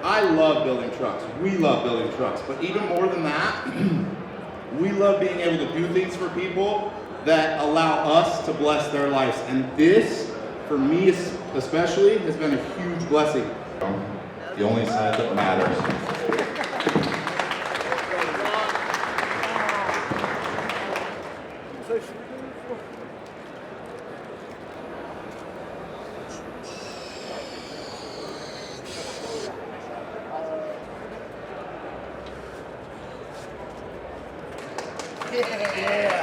I love building trucks. We love building trucks. But even more than that, we love being able to do things for people that allow us to bless their lives. And this, for me especially, has been a huge blessing. The only side that matters. Yeah.